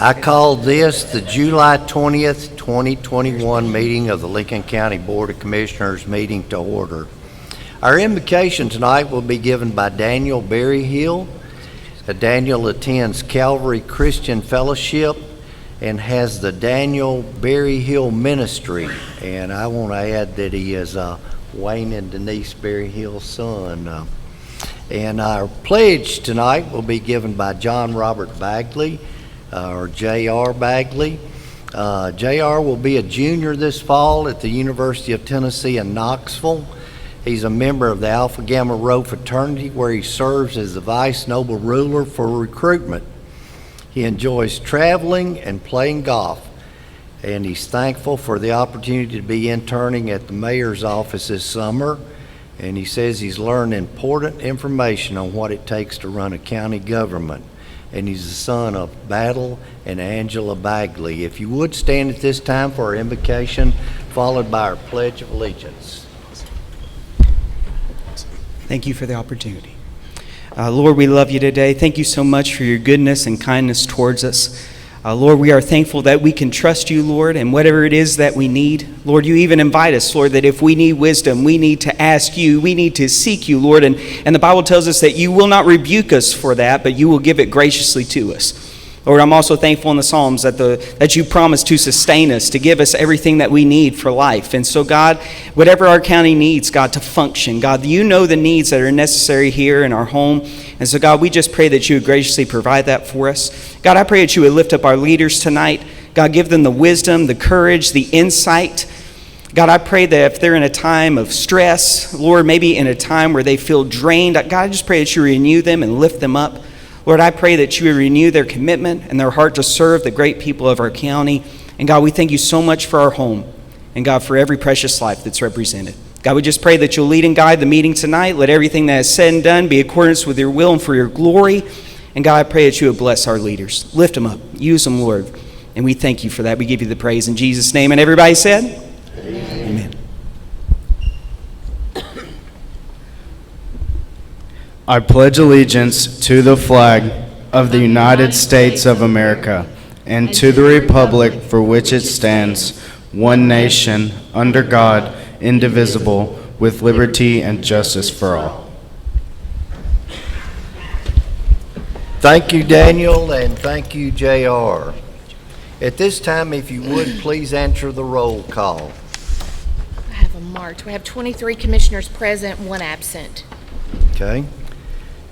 I called this the July 20th, 2021 meeting of the Lincoln County Board of Commissioners meeting to order. Our invocation tonight will be given by Daniel Berryhill. Daniel attends Calvary Christian Fellowship and has the Daniel Berryhill Ministry. And I want to add that he is Wayne and Denise Berryhill's son. And our pledge tonight will be given by John Robert Bagley, or J.R. Bagley. J.R. will be a junior this fall at the University of Tennessee in Knoxville. He's a member of the Alpha Gamma Rho fraternity, where he serves as the Vice Noble Ruler for recruitment. He enjoys traveling and playing golf, and he's thankful for the opportunity to be interning at the mayor's office this summer. And he says he's learned important information on what it takes to run a county government. And he's the son of Battle and Angela Bagley. If you would stand at this time for our invocation, followed by our Pledge of Allegiance. Thank you for the opportunity. Lord, we love you today. Thank you so much for your goodness and kindness towards us. Lord, we are thankful that we can trust you, Lord, and whatever it is that we need. Lord, you even invite us, Lord, that if we need wisdom, we need to ask you, we need to seek you, Lord. And the Bible tells us that you will not rebuke us for that, but you will give it graciously to us. Lord, I'm also thankful in the Psalms that you promise to sustain us, to give us everything that we need for life. And so, God, whatever our county needs, God, to function, God, you know the needs that are necessary here in our home. And so, God, we just pray that you would graciously provide that for us. God, I pray that you would lift up our leaders tonight. God, give them the wisdom, the courage, the insight. God, I pray that if they're in a time of stress, Lord, maybe in a time where they feel drained, God, I just pray that you renew them and lift them up. Lord, I pray that you would renew their commitment and their heart to serve the great people of our county. And God, we thank you so much for our home. And God, for every precious life that's represented. God, we just pray that you'll lead and guide the meeting tonight. Let everything that is said and done be in accordance with your will and for your glory. And God, I pray that you would bless our leaders. Lift them up. Use them, Lord. And we thank you for that. We give you the praise in Jesus' name. And everybody said? Amen. Amen. I pledge allegiance to the flag of the United States of America and to the republic for which it stands, one nation, under God, indivisible, with liberty and justice for all. Thank you, Daniel, and thank you, J.R. At this time, if you would, please answer the roll call. I have them marked. We have 23 commissioners present, 1 absent. Okay.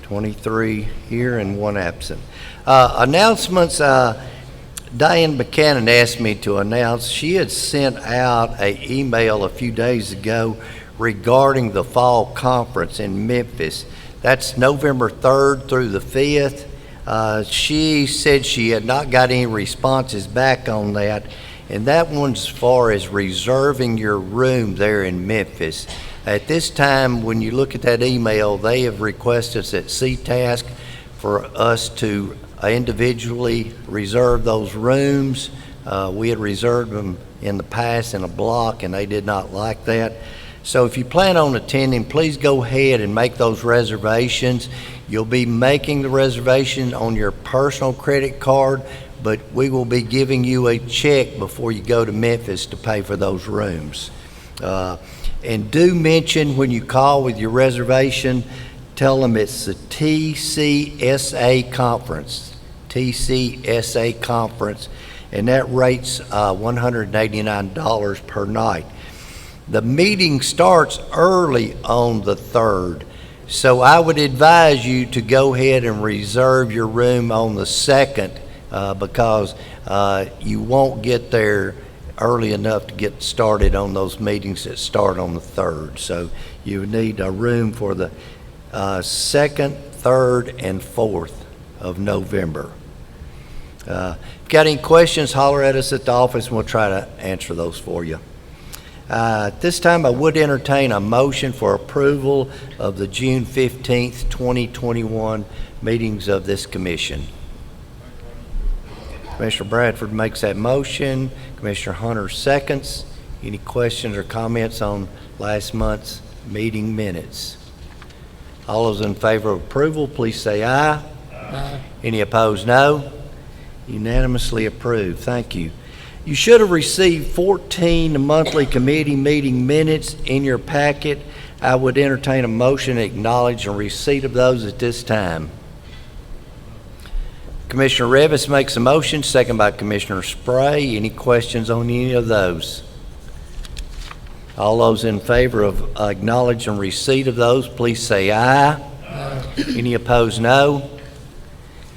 23 here and 1 absent. Announcements, Diane Buchanan asked me to announce she had sent out an email a few days ago regarding the fall conference in Memphis. That's November 3rd through the 5th. She said she had not got any responses back on that, and that one's as far as reserving your room there in Memphis. At this time, when you look at that email, they have requested us at CTASC for us to individually reserve those rooms. We had reserved them in the past in a block, and they did not like that. So if you plan on attending, please go ahead and make those reservations. You'll be making the reservation on your personal credit card, but we will be giving you a check before you go to Memphis to pay for those rooms. And do mention when you call with your reservation, tell them it's the TCSA conference, TCSA conference, and that rate's $189 per night. The meeting starts early on the 3rd, so I would advise you to go ahead and reserve your room on the 2nd because you won't get there early enough to get started on those meetings that start on the 3rd. So you need a room for the 2nd, 3rd, and 4th of November. If you got any questions, holler at us at the office and we'll try to answer those for you. At this time, I would entertain a motion for approval of the June 15th, 2021 meetings of this commission. Commissioner Bradford makes that motion. Commissioner Hunter seconds. Any questions or comments on last month's meeting minutes? All those in favor of approval, please say aye. Aye. Any opposed, no. Unanimously approved. Thank you. You should have received 14 monthly committee meeting minutes in your packet. I would entertain a motion to acknowledge and receipt of those at this time. Commissioner Revis makes a motion, second by Commissioner Spray. Any questions on any of those? All those in favor of acknowledge and receipt of those, please say aye. Aye. Any opposed, no.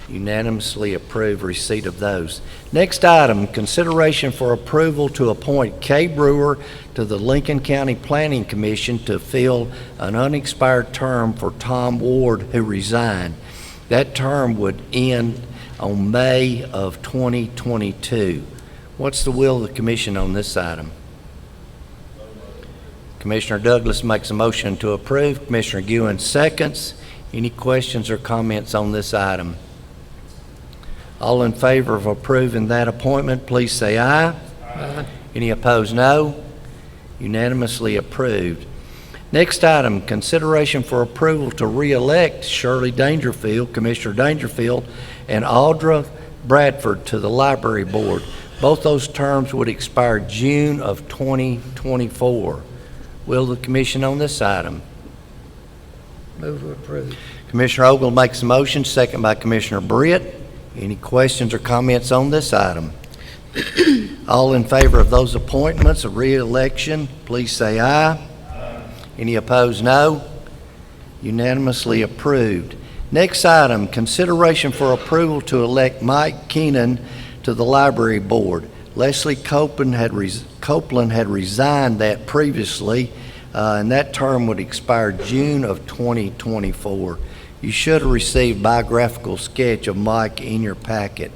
Unanimously approved receipt of those. Next item, consideration for approval to appoint Kay Brewer to the Lincoln County Planning Commission to fill an unexpired term for Tom Ward, who resigned. That term would end on May of 2022. What's the will of the commission on this item? Commissioner Douglas makes a motion to approve. Commissioner Guin seconds. Any questions or comments on this item? All in favor of approving that appointment, please say aye. Aye. Any opposed, no. Unanimously approved. Next item, consideration for approval to re-elect Shirley Dangerfield, Commissioner Dangerfield, and Audra Bradford to the Library Board. Both those terms would expire June of 2024. Will the commission on this item? Move to approve. Commissioner Ogle makes a motion, second by Commissioner Britt. Any questions or comments on this item? All in favor of those appointments of re-election, please say aye. Aye. Any opposed, no. Unanimously approved. Next item, consideration for approval to elect Mike Keenan to the Library Board. Leslie Copeland had resigned that previously, and that term would expire June of 2024. You should have received a biographical sketch of Mike in your packet.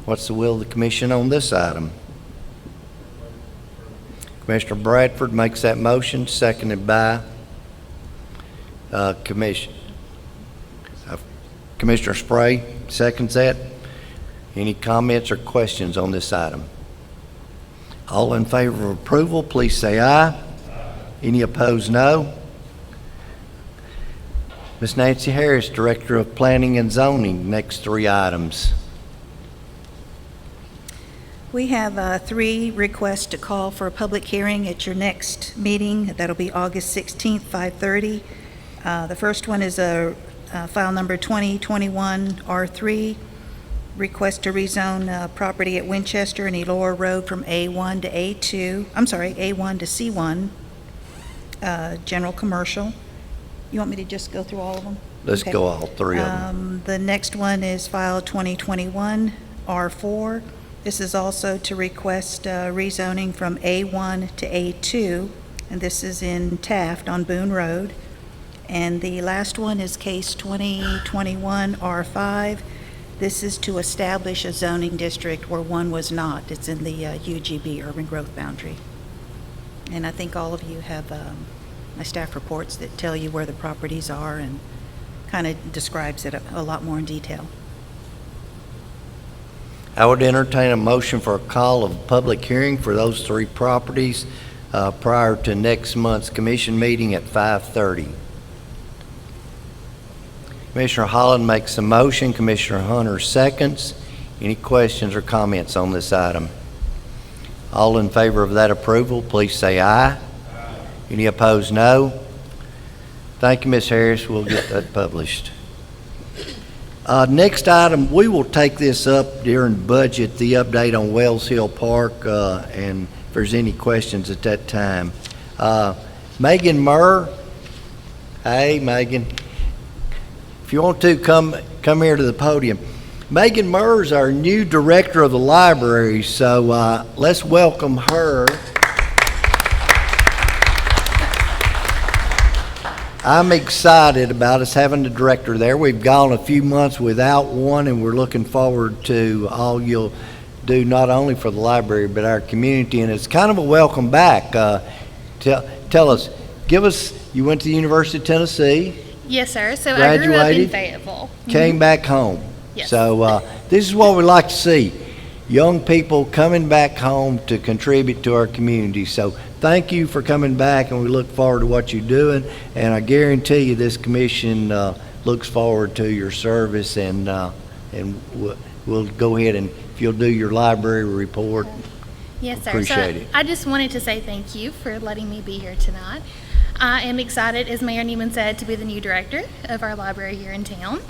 What's the will of the commission on this item? Commissioner Bradford makes that motion, seconded by Commissioner Spray seconds that. Any comments or questions on this item? All in favor of approval, please say aye. Aye. Any opposed, no. Ms. Nancy Harris, Director of Planning and Zoning, next three items. We have 3 requests to call for a public hearing at your next meeting. That'll be August 16th, 5:30. The first one is file number 2021 R3, request to rezone property at Winchester and Elora Road from A1 to A1 to C1, general commercial. You want me to just go through all of them? Let's Okay. go all three of them. The next one is file 2021 R4. This is also to request rezoning from A1 to A2, and this is in Taft on Boone Road. And the last one is case 2021 R5. This is to establish a zoning district where one was not. It's in the UGB, urban growth boundary. And I think all of you have my staff reports that tell you where the properties are and kind of describes it a lot more in detail. I would entertain a motion for a call of public hearing for those 3 properties prior to next month's commission meeting at 5:30. Commissioner Holland makes a motion. Commissioner Hunter seconds. Any questions or comments on this item? All in favor of that approval, please say aye. Aye. Any opposed, no. Thank you, Ms. Harris. We'll get that published. Next item, we will take this up during budget, the update on Wells Hill Park, and if there's any questions at that time. Megan Murr. Hey, Megan. If you want to, come here to the podium. Megan Murr is our new director of the library, so let's welcome her. I'm excited about us having the director there. We've gone a few months without one, and we're looking forward to all you'll do, not only for the library, but our community. And it's kind of a welcome back. Tell us, you went to the University of Tennessee. Yes, sir. So I grew up in Graduated, Fayetteville. came back home. Yes. So this is what we like to see, young people coming back home to contribute to our community. So thank you for coming back, and we look forward to what you're doing. And I guarantee you this commission looks forward to your service, and we'll go ahead and, if you'll do your library report. Yes, sir. Appreciate So it. I just wanted to say thank you for letting me be here tonight. I am excited, as Mayor Newman said, to be the new director of our library here in town.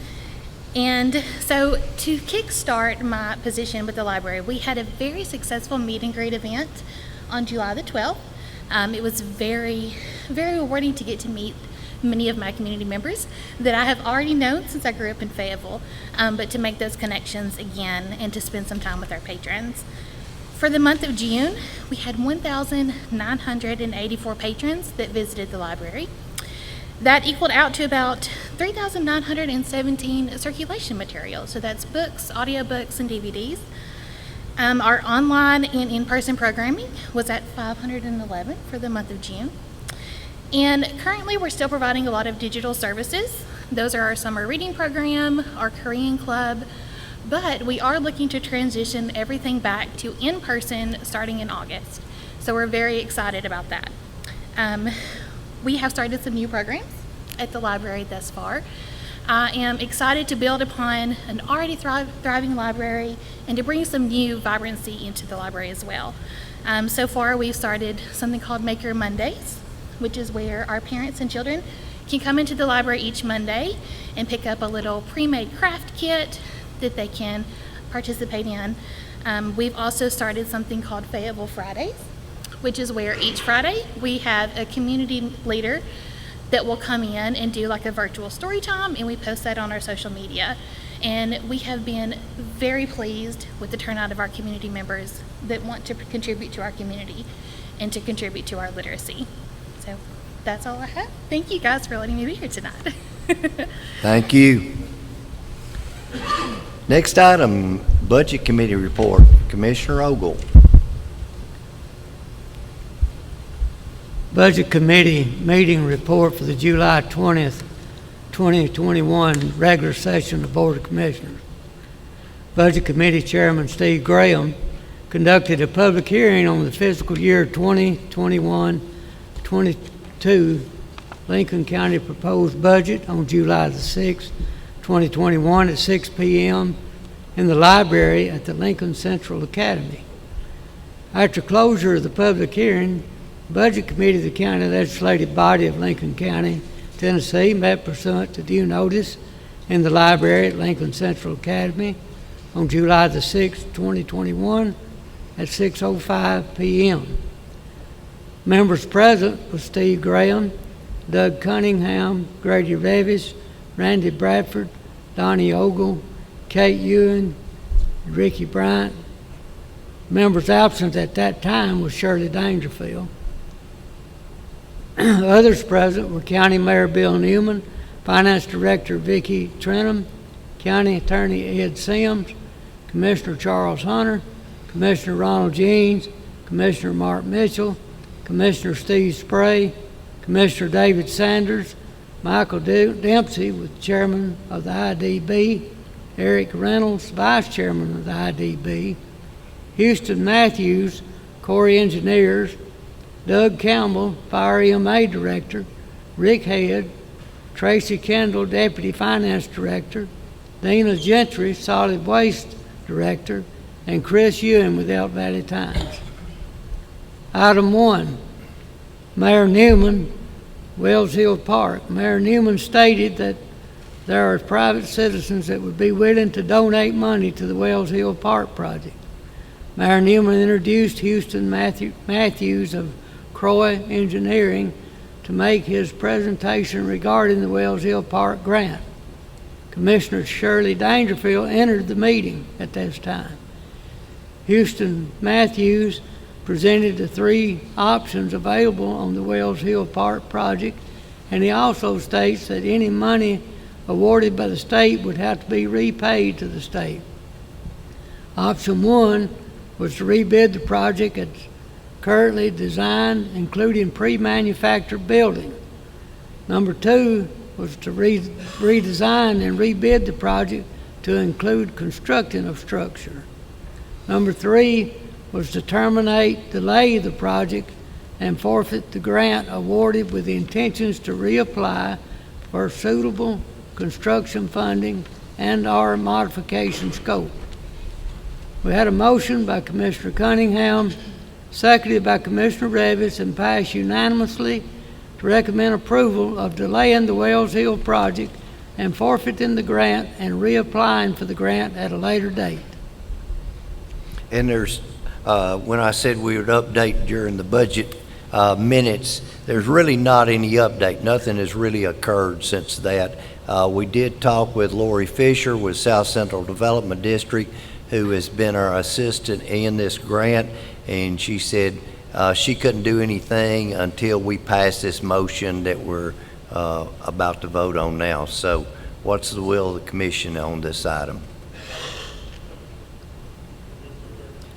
And so to kickstart my position with the library, we had a very successful meet and greet event on July the 12th. It was very, very rewarding to get to meet many of my community members that I have already known since I grew up in Fayetteville, but to make those connections again and to spend some time with our patrons. For the month of June, we had 1,984 patrons that visited the library. That equaled out to about 3,917 circulation materials. So that's books, audiobooks, and DVDs. Our online and in-person programming was at 511 for the month of June. And currently we're still providing a lot of digital services. Those are our summer reading program, our Korean club, but we are looking to transition everything back to in-person starting in August. So we're very excited about that. We have started some new programs at the library thus far. I am excited to build upon an already thriving library and to bring some new vibrancy into the library as well. So far we've started something called Maker Mondays, which is where our parents and children can come into the library each Monday and pick up a little pre-made craft kit that they can participate in. We've also started something called Fayetteville Fridays, which is where each Friday we have a community leader that will come in and do like a virtual story time, and we post that on our social media. And we have been very pleased with the turnout of our community members that want to contribute to our community and to contribute to our literacy. So that's all I have. Thank you guys for letting me be here tonight. Thank you. Next item, Budget Committee report. Commissioner Ogle. Budget Committee meeting report for the July 20th, 2021 regular session of the Board of Commissioners. Budget Committee Chairman Steve Graham conducted a public hearing on the fiscal year 2021-22 Lincoln County proposed budget on July the 6th, 2021 at 6 p.m. in the library at the Lincoln Central Academy. After closure of the public hearing, Budget Committee of the County Legislative Body of Lincoln County, Tennessee met pursuant to due notice in the library at Lincoln Central Academy on July the 6th, 2021 at 6:05 p.m. Members present were Steve Graham, Doug Cunningham, Grady Revis, Randy Bradford, Donnie Ogle, Kate Ewan, Ricky Bryant. Members absent at that time was Shirley Dangerfield. Others present were County Mayor Bill Newman, Finance Director Vicki Trenum, County Attorney Ed Sims, Commissioner Charles Hunter, Commissioner Ronald Jeans, Commissioner Mark Mitchell, Commissioner Steve Spray, Commissioner David Sanders, Michael Dempsey, with Chairman of the IDB, Eric Reynolds, Vice Chairman of the IDB, Houston Matthews, Corps Engineers, Doug Campbell, Fire EMA Director, Rick Head, Tracy Kendall, Deputy Finance Director, Dina Gentry, Solid Waste Director, and Chris Ewan with Elk Valley Times. Item 1, Mayor Newman, Wells Hill Park. Mayor Newman stated that there are private citizens that would be willing to donate money to the Wells Hill Park project. Mayor Newman introduced Houston Matthews of Croy Engineering to make his presentation regarding the Wells Hill Park grant. Commissioner Shirley Dangerfield entered the meeting at this time. Houston Matthews presented the 3 options available on the Wells Hill Park project, and he also states that any money awarded by the state would have to be repaid to the state. Option 1 was to rebid the project as currently designed, including pre-manufactured building. Number 2 was to redesign and rebid the project to include construction of structure. Number 3 was to delay the project and forfeit the grant awarded with the intentions to reapply for suitable construction funding and/or modification scope. We had a motion by Commissioner Cunningham, seconded by Commissioner Revis, and passed unanimously to recommend approval of delaying the Wells Hill project and forfeiting the grant and reapplying for the grant at a later date. And there's, when I said we would update during the budget minutes, there's really not any update. Nothing has really occurred since that. We did talk with Lori Fisher with South Central Development District, who has been our assistant in this grant, and she said she couldn't do anything until we pass this motion that we're about to vote on now. So what's the will of the commission on this item?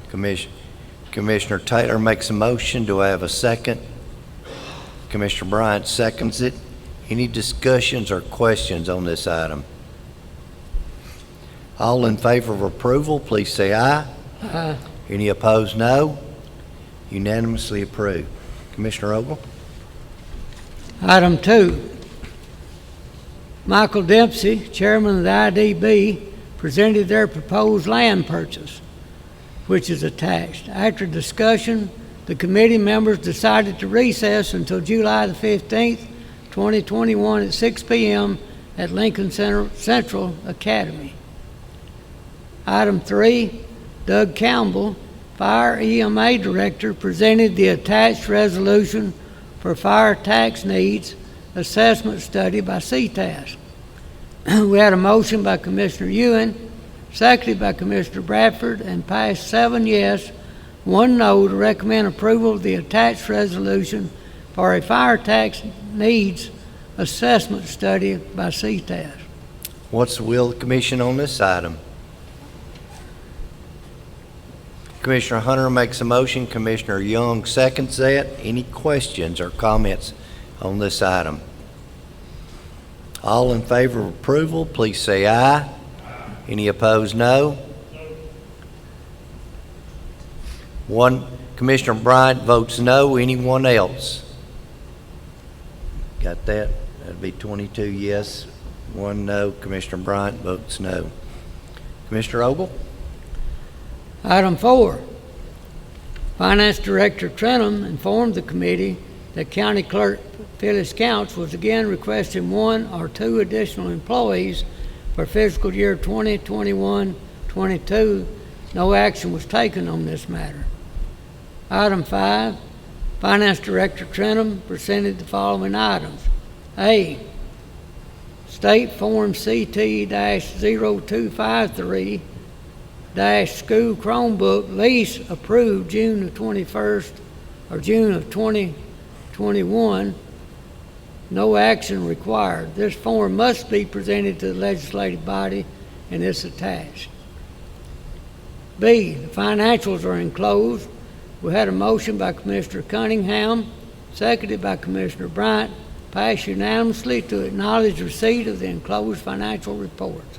Commissioner Taylor makes a motion. Do I have a second? Commissioner Bryant seconds it. Any discussions or questions on this item? All in favor of approval, please say aye. Aye. Any opposed, no. Unanimously approved. Commissioner Ogle? Item 2, Michael Dempsey, chairman of the IDB, presented their proposed land purchase, which is attached. After discussion, the committee members decided to recess until July the 15th, 2021 at 6 p.m. at Lincoln Central Academy. Item 3, Doug Campbell, Fire EMA Director, presented the attached resolution for fire tax needs assessment study by CTAS. We had a motion by Commissioner Ewan, seconded by Commissioner Bradford, and passed 7 yes, 1 no to recommend approval of the attached resolution for a fire tax needs assessment study by CTAS. What's the will of the commission on this item? Commissioner Hunter makes a motion. Commissioner Young seconds that. Any questions or comments on this item? All in favor of approval, please say aye. Any opposed, no. One, Commissioner Bryant votes no. Anyone else? Got that? That'd be 22 yes, 1 no. Commissioner Bryant votes no. Commissioner Ogle? Item 4, Finance Director Trenum informed the committee that County Clerk Phyllis Counts was again requesting 1 or 2 additional employees for fiscal year 2021-22. No action was taken on this matter. Item 5, Finance Director Trenum presented the following items. A, State Form CT-0253 school Chromebook lease approved June of 21st or June of 2021. No action required. This form must be presented to the legislative body and is attached. B, the financials are enclosed. We had a motion by Commissioner Cunningham, seconded by Commissioner Bryant, passed unanimously to acknowledge receipt of the enclosed financial reports.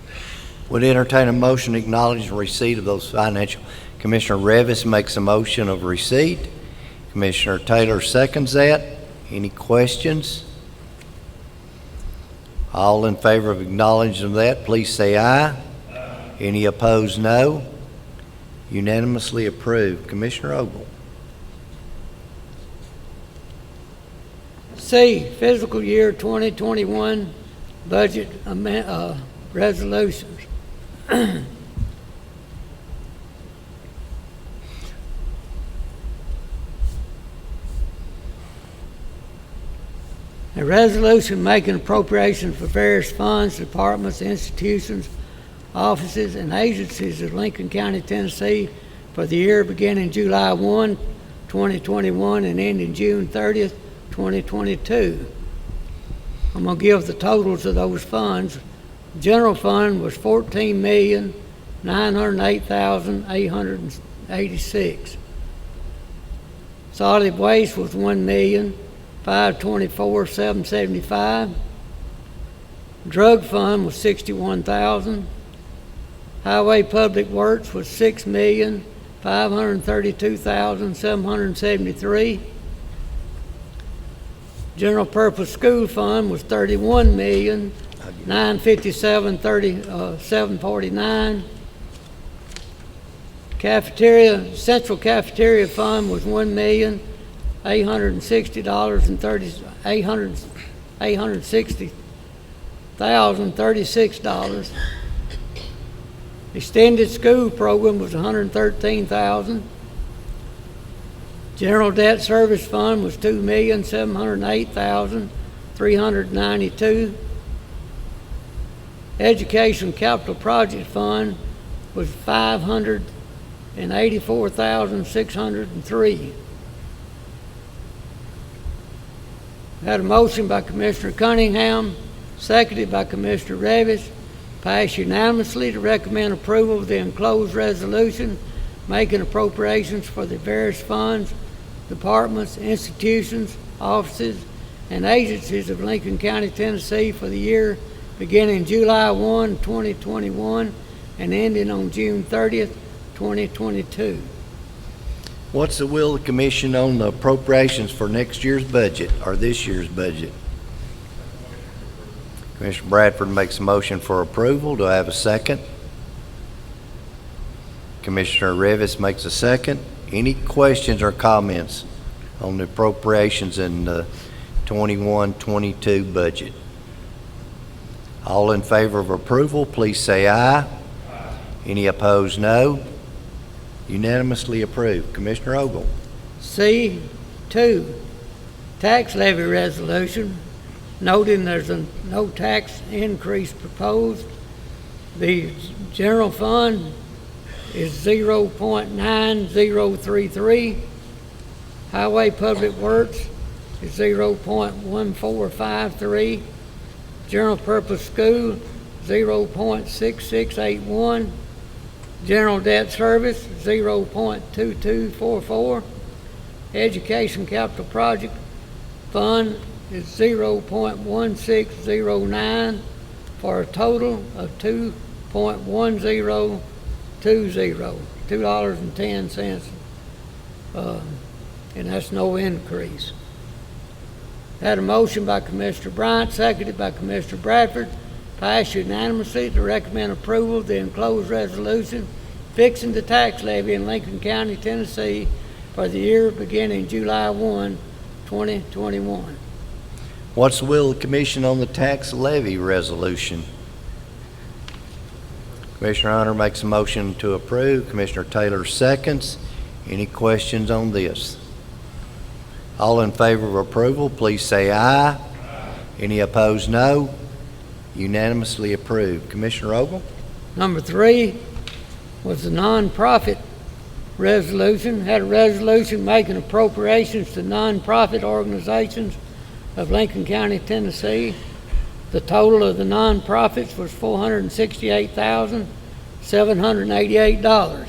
Would entertain a motion to acknowledge the receipt of those financial. Commissioner Revis makes a motion of receipt. Commissioner Taylor seconds that. Any questions? All in favor of acknowledging that, please say aye. Any opposed, no. Unanimously approved. Commissioner Ogle. C, fiscal year 2021 budget resolutions. A resolution making appropriations for various funds, departments, institutions, offices, and agencies of Lincoln County, Tennessee for the year beginning July 1, 2021 and ending June 30th, 2022. I'm going to give the totals of those funds. General fund was $14,908,886. Solid waste was $1,524,775. Drug fund was $61,000. Highway Public Works was $6,532,773. General Purpose School Fund was $31,957,749. Central Cafeteria Fund was $1,860,036. Extended School Program was $113,000. General Debt Service Fund was $2,708,392. Education Capital Project Fund was $584,603. Had a motion by Commissioner Cunningham, seconded by Commissioner Revis, passed unanimously to recommend approval of the enclosed resolution making appropriations for the various funds, departments, institutions, offices, and agencies of Lincoln County, Tennessee for the year beginning July 1, 2021 and ending on June 30th, 2022. What's the will of the commission on the appropriations for next year's budget, or this year's budget? Commissioner Bradford makes a motion for approval. Do I have a second? Commissioner Revis makes a second. Any questions or comments on the appropriations in the 21-22 budget? All in favor of approval, please say aye. Any opposed, no. Unanimously approved. Commissioner Ogle. C2, tax levy resolution, noting there's no tax increase proposed. The general fund is 0.9033. Highway Public Works is 0.1453. General Purpose School, 0.6681. General Debt Service, 0.2244. Education Capital Project Fund is 0.1609 for a total of $2.1020, $2.10, and that's no increase. Had a motion by Commissioner Bryant, seconded by Commissioner Bradford, passed unanimously to recommend approval of the enclosed resolution fixing the tax levy in Lincoln County, Tennessee for the year beginning July 1, 2021. What's the will of the commission on the tax levy resolution? Commissioner Hunter makes a motion to approve. Commissioner Taylor seconds. Any questions on this? All in favor of approval, please say aye. Any opposed, no. Unanimously approved. Commissioner Ogle? Number 3 was the nonprofit resolution. Had a resolution making appropriations to nonprofit organizations of Lincoln County, Tennessee. The total of the nonprofits was $468,788.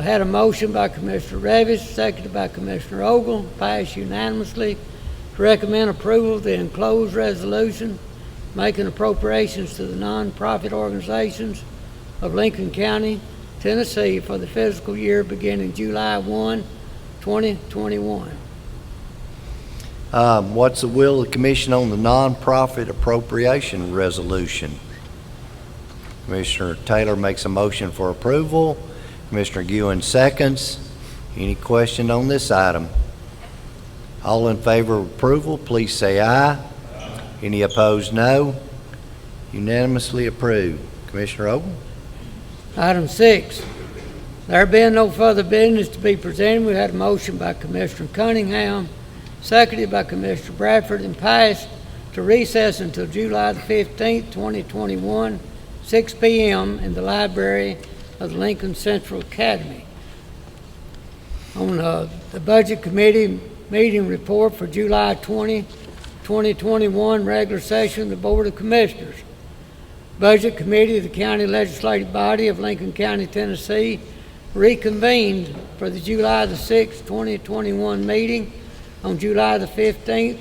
Had a motion by Commissioner Revis, seconded by Commissioner Ogle, passed unanimously to recommend approval of the enclosed resolution making appropriations to the nonprofit organizations of Lincoln County, Tennessee for the fiscal year beginning July 1, 2021. What's the will of the commission on the nonprofit appropriation resolution? Commissioner Taylor makes a motion for approval. Commissioner Ewan seconds. Any question on this item? All in favor of approval, please say aye. Any opposed, no. Unanimously approved. Commissioner Ogle? Item 6, there being no further business to be presented, we had a motion by Commissioner Cunningham, seconded by Commissioner Bradford, and passed to recess until July the 15th, 2021, 6 p.m. in the library of the Lincoln Central Academy. On the Budget Committee meeting report for July 20, 2021 regular session of the Board of Commissioners. Budget Committee of the County Legislative Body of Lincoln County, Tennessee reconvened for the July the 6th, 2021 meeting on July the 15th,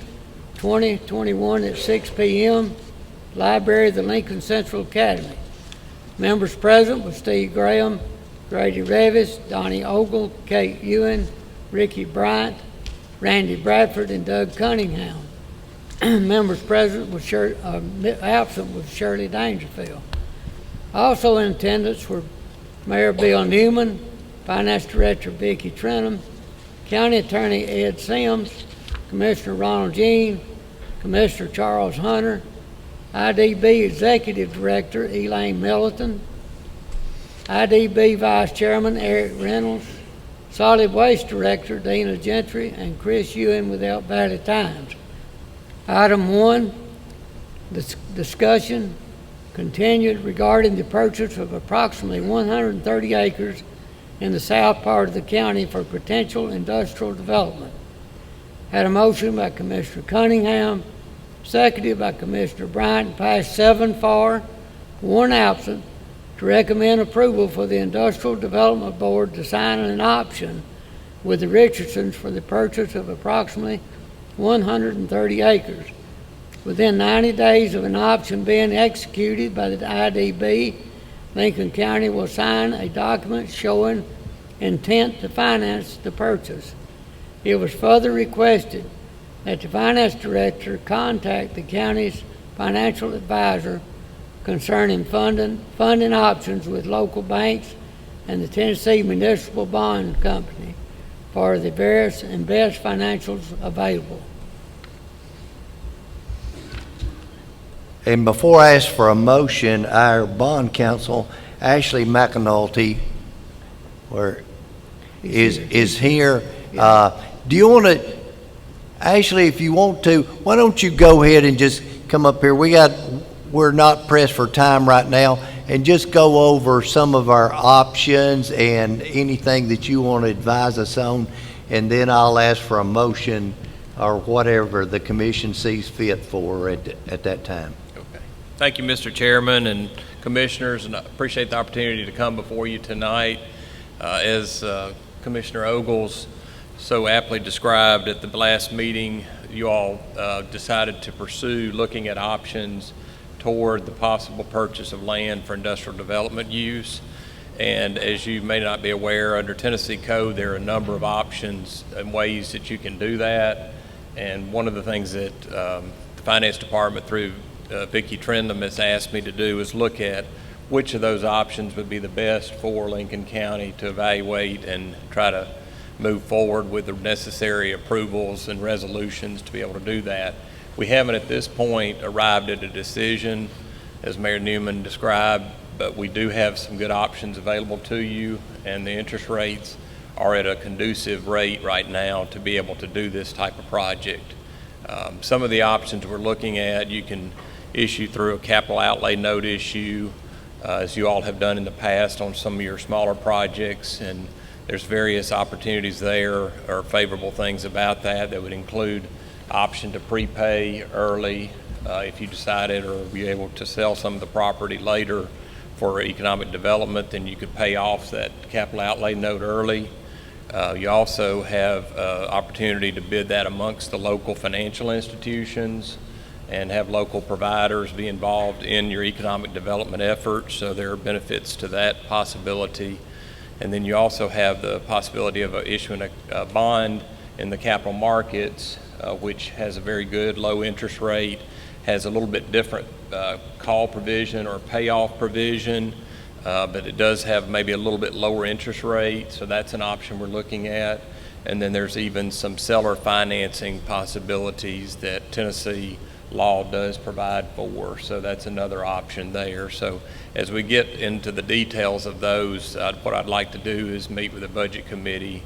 2021 at 6 p.m. Library of the Lincoln Central Academy. Members present were Steve Graham, Grady Revis, Donnie Ogle, Kate Ewan, Ricky Bryant, Randy Bradford, and Doug Cunningham. Members present was absent was Shirley Dangerfield. Also in attendance were Mayor Bill Newman, Finance Director Vicki Trenum, County Attorney Ed Sims, Commissioner Ronald Jean, Commissioner Charles Hunter, IDB Executive Director Elaine Milliton, IDB Vice Chairman Eric Reynolds, Solid Waste Director Dina Gentry, and Chris Ewan with Elk Valley Times. Item 1, discussion continued regarding the purchase of approximately 130 acres in the south part of the county for potential industrial development. Had a motion by Commissioner Cunningham, seconded by Commissioner Bryant, passed 7 for, 1 absent, to recommend approval for the Industrial Development Board to sign an option with the Richardsons for the purchase of approximately 130 acres. Within 90 days of an option being executed by the IDB, Lincoln County will sign a document showing intent to finance the purchase. It was further requested that the Finance Director contact the county's financial advisor concerning funding options with local banks and the Tennessee Municipal Bond Company for the various and best financials available. And before I ask for a motion, our bond counsel, Ashley McAnulty, is here. Do you want to, Ashley, if you want to, why don't you go ahead and just come up here? We're not pressed for time right now, and just go over some of our options and anything that you want to advise us on, and then I'll ask for a motion or whatever the commission sees fit for at that time. Okay. Thank you, Mr. Chairman and Commissioners, and I appreciate the opportunity to come before you tonight. As Commissioner Ogles so aptly described at the last meeting, you all decided to pursue looking at options toward the possible purchase of land for industrial development use. And as you may not be aware, under Tennessee Code, there are a number of options and ways that you can do that. And one of the things that the Finance Department through Vicki Trenum has asked me to do is look at which of those options would be the best for Lincoln County to evaluate and try to move forward with the necessary approvals and resolutions to be able to do that. We haven't at this point arrived at a decision, as Mayor Newman described, but we do have some good options available to you, and the interest rates are at a conducive rate right now to be able to do this type of project. Some of the options we're looking at, you can issue through a capital outlay note issue, as you all have done in the past on some of your smaller projects, and there's various opportunities there or favorable things about that would include option to prepay early if you decided or be able to sell some of the property later for economic development, then you could pay off that capital outlay note early. You also have opportunity to bid that amongst the local financial institutions and have local providers be involved in your economic development efforts, so there are benefits to that possibility. And then you also have the possibility of issuing a bond in the capital markets, which has a very good low interest rate, has a little bit different call provision or payoff provision, but it does have maybe a little bit lower interest rate, so that's an option we're looking at. And then there's even some seller financing possibilities that Tennessee law does provide for, so that's another option there. So as we get into the details of those, what I'd like to do is meet with the Budget Committee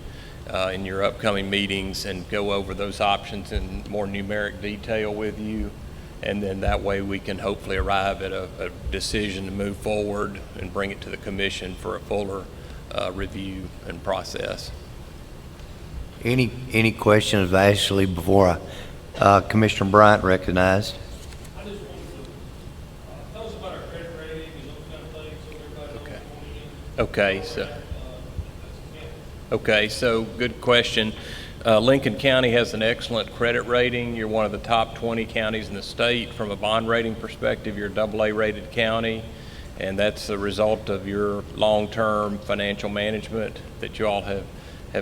in your upcoming meetings and go over those options in more numeric detail with you, and then that way we can hopefully arrive at a decision to move forward and bring it to the Commission for a fuller review and process. Any questions of Ashley before Commissioner Bryant recognized? I just wanted to tell us about our credit rating and those kind of things, so everybody knows Okay, so good question. Lincoln County has an excellent credit rating. You're one of the top 20 counties in the state from a bond rating perspective. You're a AA rated county, and that's a result of your long-term financial management that you all have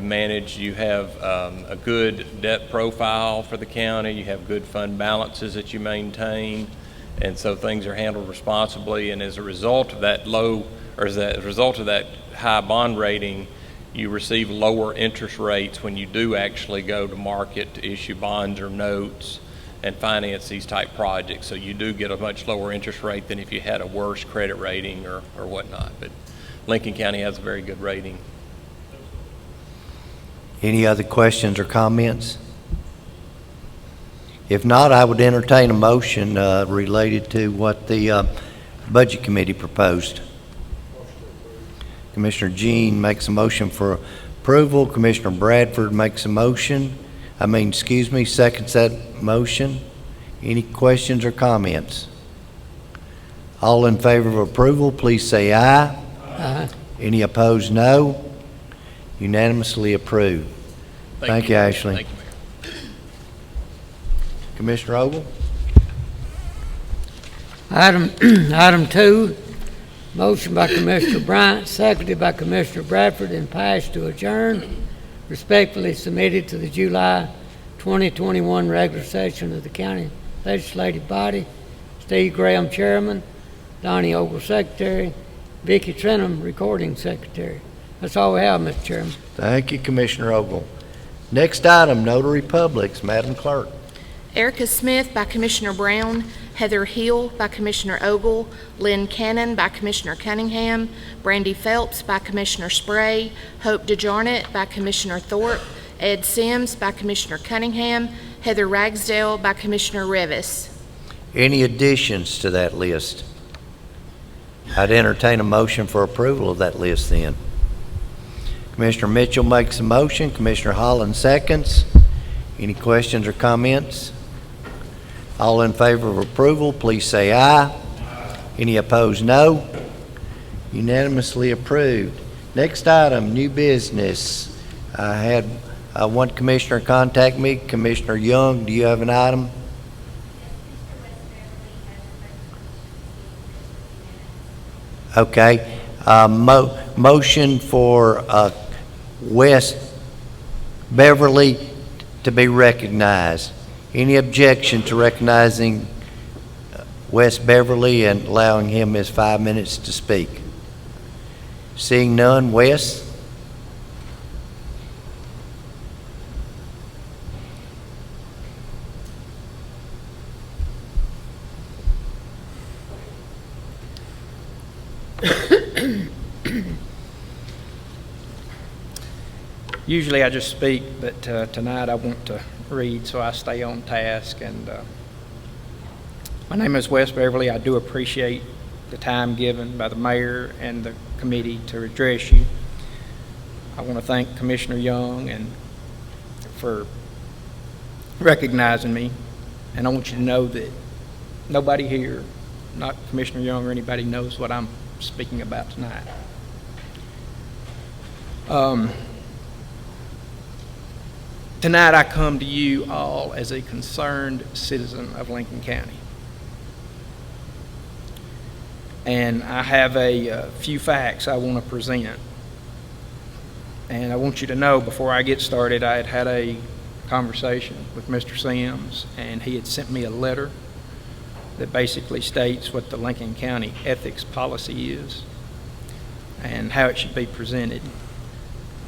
managed. You have a good debt profile for the county. You have good fund balances that you maintain, and so things are handled responsibly. And as a result of that low or as a result of that high bond rating, you receive lower interest rates when you do actually go to market to issue bonds or notes and finance these type projects. So you do get a much lower interest rate than if you had a worse credit rating or whatnot. But Lincoln County has a very good rating. Any other questions or comments? If not, I would entertain a motion related to what the Budget Committee proposed. Commissioner Jean makes a motion for approval. Commissioner Bradford makes a motion. Seconds that motion. Any questions or comments? All in favor of approval, please say aye. Aye. Any opposed, no. Unanimously approved. Thank you, Ashley. Thank you, Mayor. Commissioner Ogle? Item 2, motion by Commissioner Bryant, seconded by Commissioner Bradford, and passed to adjourn. Respectfully submitted to the July 2021 regular session of the county legislative body. Steve Graham, Chairman. Donnie Ogle, Secretary. Vicki Trenum, Recording Secretary. That's all we have, Mr. Chairman. Thank you, Commissioner Ogle. Next item, Notary Publics. Madam Clerk. Erica Smith by Commissioner Brown, Heather Hill by Commissioner Ogle, Lynn Cannon by Commissioner Cunningham, Brandy Phelps by Commissioner Spray, Hope DeJarnett by Commissioner Thorpe, Ed Sims by Commissioner Cunningham, Heather Ragsdale by Commissioner Rivas. Any additions to that list? I'd entertain a motion for approval of that list then. Commissioner Mitchell makes a motion. Commissioner Holland seconds. Any questions or comments? All in favor of approval, please say aye. Any opposed, no. Unanimously approved. Next item, new business. I had one commissioner contact me. Commissioner Young, do you have an item? Okay. Motion for West Beverly to be recognized. Any objection to recognizing West Beverly and allowing him his 5 minutes to speak? Seeing none, Wes? Usually I just speak, but tonight I want to read, so I stay on task. And my name is Wes Beverly. I do appreciate the time given by the mayor and the committee to address you. I want to thank Commissioner Young and for recognizing me. And I want you to know that nobody here, not Commissioner Young or anybody, knows what I'm speaking about tonight. Tonight I come to you all as a concerned citizen of Lincoln County. And I have a few facts I want to present. And I want you to know, before I get started, I had a conversation with Mr. Sims, and he had sent me a letter that basically states what the Lincoln County ethics policy is and how it should be presented.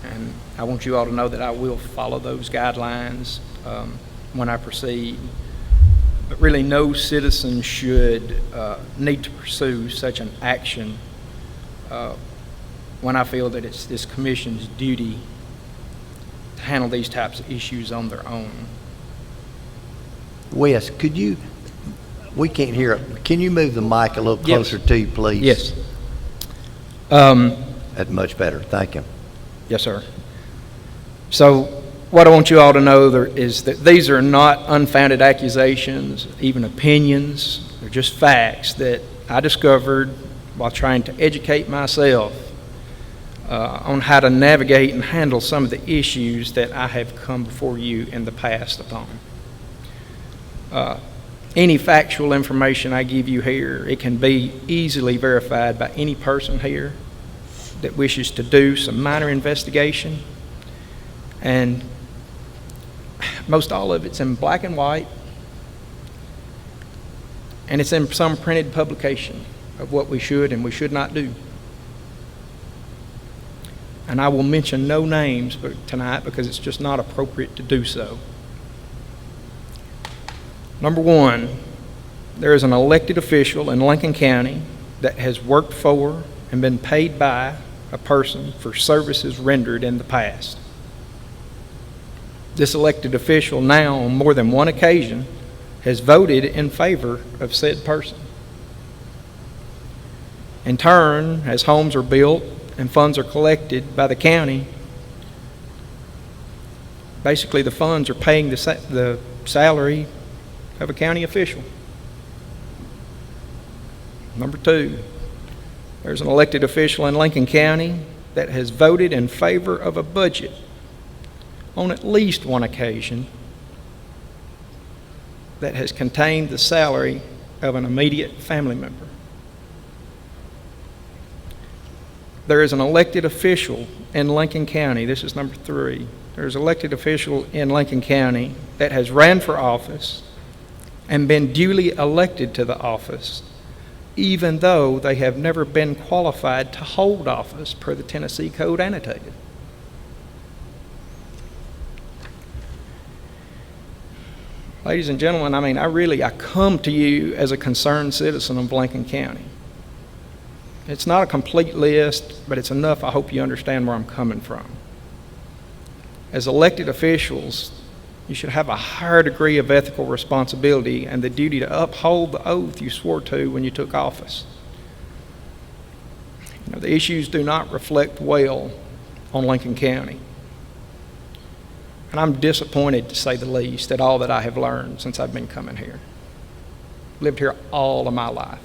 And I want you all to know that I will follow those guidelines when I proceed. But really, no citizen should need to pursue such an action when I feel that it's this commission's duty to handle these types of issues on their own. Wes, we can't hear it. Can you move the mic a little closer to you, please? Yes. That's much better. Thank you. Yes, sir. So what I want you all to know is that these are not unfounded accusations, even opinions. They're just facts that I discovered while trying to educate myself on how to navigate and handle some of the issues that I have come before you in the past upon. Any factual information I give you here, it can be easily verified by any person here that wishes to do some minor investigation. And most all of it's in black and white, and it's in some printed publication of what we should and we should not do. And I will mention no names tonight because it's just not appropriate to do so. Number one, there is an elected official in Lincoln County that has worked for and been paid by a person for services rendered in the past. This elected official now, on more than one occasion, has voted in favor of said person. In turn, as homes are built and funds are collected by the county, basically the funds are paying the salary of a county official. Number two, there's an elected official in Lincoln County that has voted in favor of a budget on at least one occasion that has contained the salary of an immediate family member. There is an elected official in Lincoln County, this is number three, there's an elected official in Lincoln County that has ran for office and been duly elected to the office, even though they have never been qualified to hold office per the Tennessee Code annotated. Ladies and gentlemen, I come to you as a concerned citizen of Lincoln County. It's not a complete list, but it's enough I hope you understand where I'm coming from. As elected officials, you should have a higher degree of ethical responsibility and the duty to uphold the oath you swore to when you took office. The issues do not reflect well on Lincoln County. And I'm disappointed, to say the least, at all that I have learned since I've been coming here. Lived here all of my life.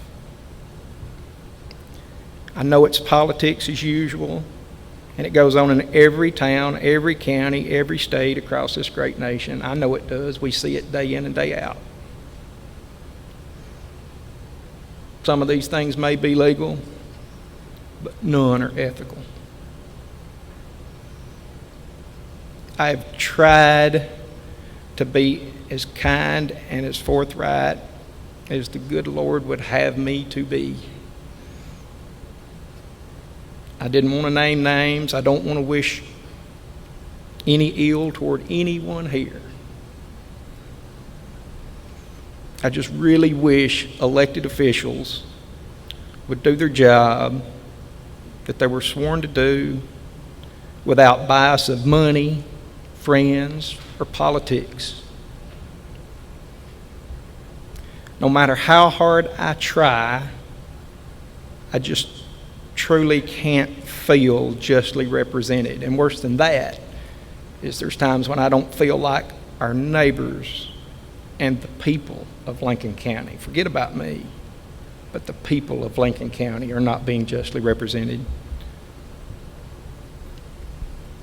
I know it's politics as usual, and it goes on in every town, every county, every state across this great nation. I know it does. We see it day in and day out. Some of these things may be legal, but none are ethical. I have tried to be as kind and as forthright as the good Lord would have me to be. I didn't want to name names. I don't want to wish any ill toward anyone here. I just really wish elected officials would do their job that they were sworn to do without bias of money, friends, or politics. No matter how hard I try, I just truly can't feel justly represented. And worse than that is there's times when I don't feel like our neighbors and the people of Lincoln County, forget about me, but the people of Lincoln County are not being justly represented.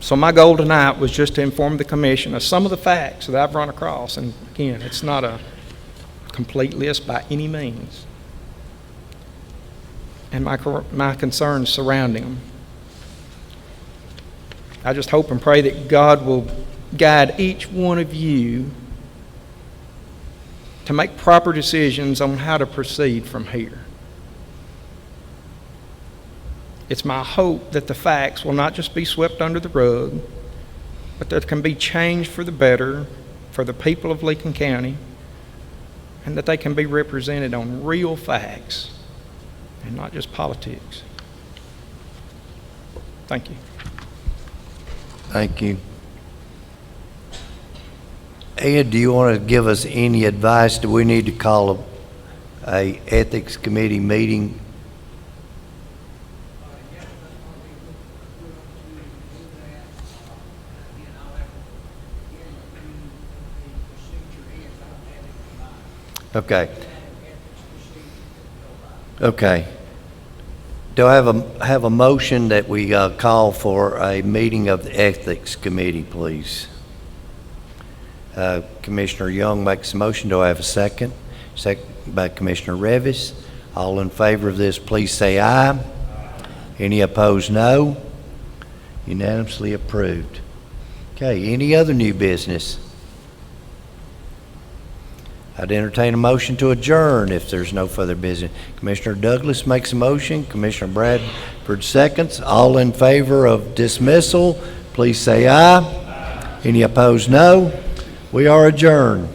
So my goal tonight was just to inform the commission of some of the facts that I've run across. And again, it's not a complete list by any means. And my concerns surrounding them. I just hope and pray that God will guide each one of you to make proper decisions on how to proceed from here. It's my hope that the facts will not just be swept under the rug, but that can be changed for the better for the people of Lincoln County, and that they can be represented on real facts and not just politics. Thank you. Thank you. Ed, do you want to give us any advice? Do we need to call a ethics committee meeting? Okay. Okay. Do I have a motion that we call for a meeting of the Ethics Committee, please? Commissioner Young makes a motion. Do I have a second? Second by Commissioner Revis. All in favor of this, please say aye. Any opposed, no. Unanimously approved. Okay, any other new business? I'd entertain a motion to adjourn if there's no further business. Commissioner Douglas makes a motion, Commissioner Bradford seconds. All in favor of dismissal, please say aye. Any opposed, no. We are adjourned.